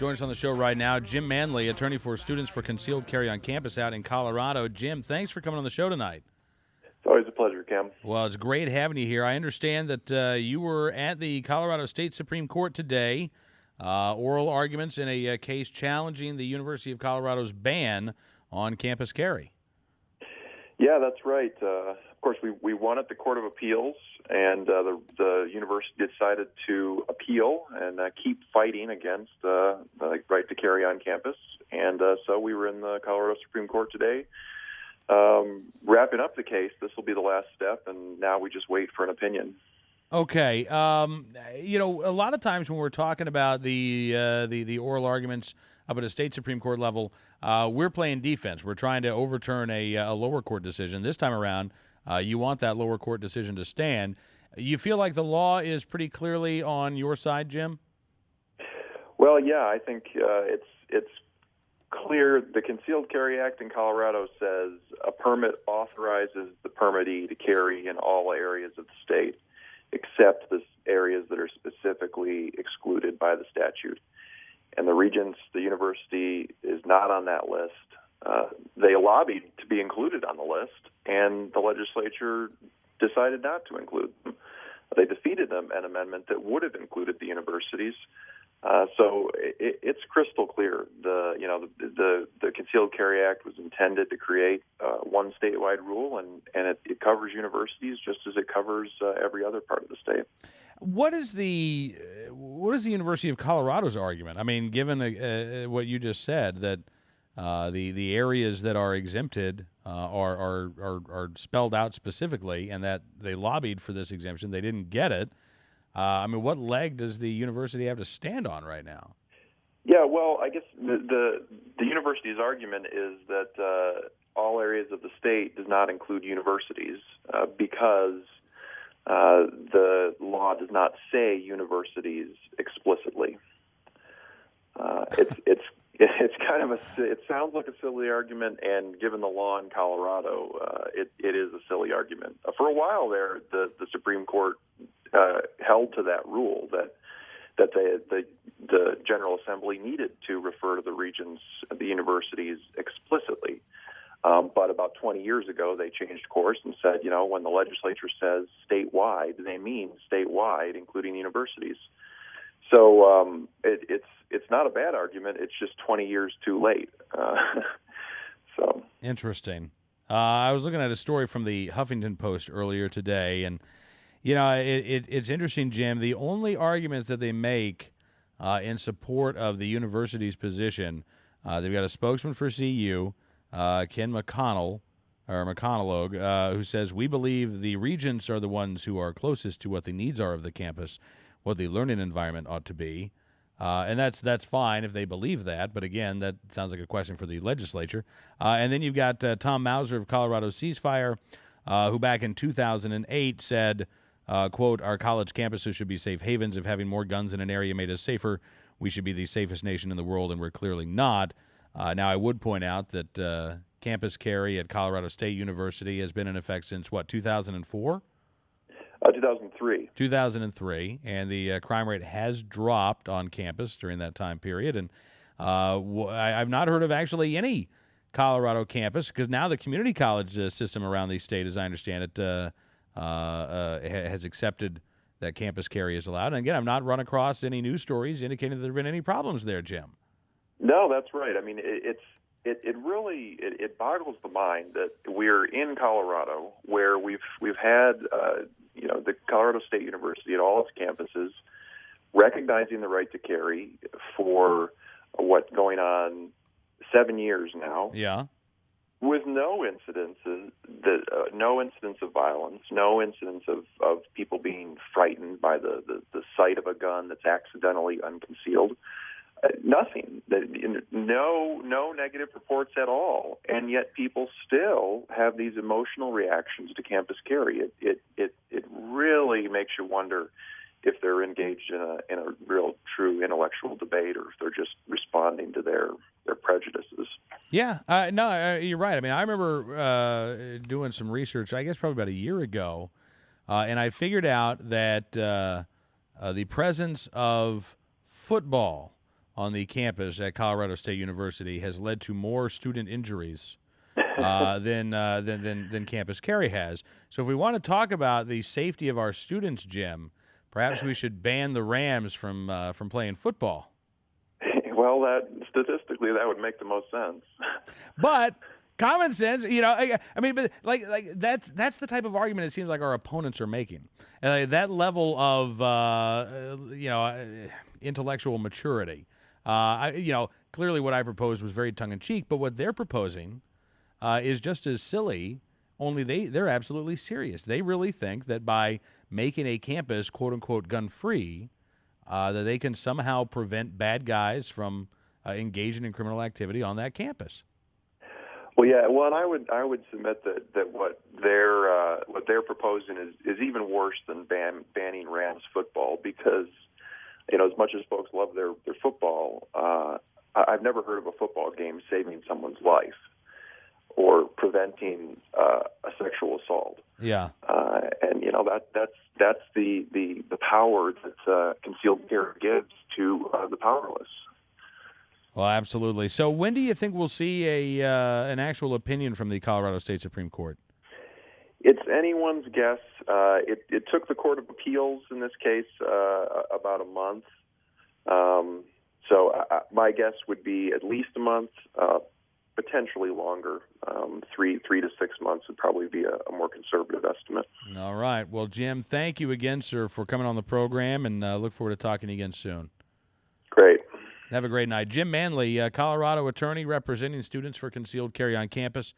Join us on the show right now, Jim Manley, attorney for Students for Concealed Carry on Campus out in Colorado. Jim, thanks for coming on the show tonight. It's always a pleasure, Cam. Well, it's great having you here. I understand that you were at the Colorado State Supreme Court today, oral arguments in a case challenging the University of Colorado's ban on campus carry. Yeah, that's right. Of course, we won at the Court of Appeals, and the university decided to appeal and keep fighting against the right to carry on campus. And so we were in the Colorado Supreme Court today, wrapping up the case. This will be the last step, and now we just wait for an opinion. Okay. A lot of times when we're talking about the oral arguments up at a state Supreme Court level, we're playing defense. We're trying to overturn a lower court decision. This time around, you want that lower court decision to stand. You feel like the law is pretty clearly on your side, Jim? Well, yeah, I think it's clear. The Concealed Carry Act in Colorado says a permit authorizes the permittee to carry in all areas of the state, except the areas that are specifically excluded by the statute. And the Regents, the university, is not on that list. They lobbied to be included on the list, and the legislature decided not to include them. They defeated an amendment that would have included the universities. So it's crystal clear. The Concealed Carry Act was intended to create one statewide rule, and it covers universities just as it covers every other part of the state. What is the University of Colorado's argument? I mean, given what you just said, that the areas that are exempted are spelled out specifically, and that they lobbied for this exemption, they didn't get it. What leg does the university have to stand on right now? Yeah, well, I guess the university's argument is that all areas of the state does not include universities because the law does not say universities explicitly. It's kind of it sounds like a silly argument, and given the law in Colorado, it is a silly argument. For a while there, the Supreme Court held to that rule that the General Assembly needed to refer to the regions, the universities explicitly. But about 20 years ago, they changed course and said, when the legislature says statewide, they mean statewide, including universities. So it's not a bad argument. It's just 20 years too late. So interesting. I was looking at a story from the Huffington Post earlier today, and it's interesting, Jim. The only arguments that they make in support of the university's position, they've got a spokesman for CU, Ken McConnell, who says, "We believe the regents are the ones who are closest to what the needs are of the campus, what the learning environment ought to be." And that's fine if they believe that, but again, that sounds like a question for the legislature. And then you've got Tom Mauser of Colorado Ceasefire, who back in 2008 said, quote, "Our college campuses should be safe havens. If having more guns in an area made us safer, we should be the safest nation in the world, and we're clearly not." Now, I would point out that campus carry at Colorado State University has been in effect since, 2004? 2003. 2003, and the crime rate has dropped on campus during that time period. And I've not heard of actually any Colorado campus, because now the community college system around the state, as I understand it, has accepted that campus carry is allowed. And again, I've not run across any news stories indicating that there have been any problems there, Jim. No, that's right. I mean, it really boggles the mind that we're in Colorado, where we've had the Colorado State University at all its campuses recognizing the right to carry for what's going on 7 years now. Yeah. With no incidents of violence, no incidents of people being frightened by the sight of a gun that's accidentally unconcealed. Nothing. No negative reports at all, and yet people still have these emotional reactions to campus carry. It really makes you wonder if they're engaged in a real, true intellectual debate, or if they're just responding to their prejudices. Yeah, no, you're right. I mean, I remember doing some research, I guess probably about a year ago, and I figured out that the presence of football on the campus at Colorado State University has led to more student injuries than Campus Carry has. So if we want to talk about the safety of our students, Jim, perhaps we should ban the Rams from playing football. Well, that statistically that would make the most sense. But common sense, I mean, but like that's the type of argument it seems like our opponents are making. That level of intellectual maturity. Clearly what I proposed was very tongue in cheek, but what they're proposing is just as silly. Only they're absolutely serious. They really think that by making a campus quote unquote gun free, that they can somehow prevent bad guys from engaging in criminal activity on that campus. Well, yeah. Well, and I would submit that what they're proposing is even worse than banning Rams football, because as much as folks love their football, I've never heard of a football game saving someone's life or preventing a sexual assault. Yeah. And that's the power that concealed carry gives to the powerless. Well, absolutely. So when do you think we'll see an actual opinion from the Colorado State Supreme Court? It's anyone's guess. It took the Court of Appeals in this case about a month. So my guess would be at least a month, potentially longer. 3 to 6 months would probably be a more conservative estimate. All right. Well, Jim, thank you again, sir, for coming on the program, and look forward to talking again soon. Great. Have a great night. Jim Manley, Colorado attorney representing students for concealed carry on campus.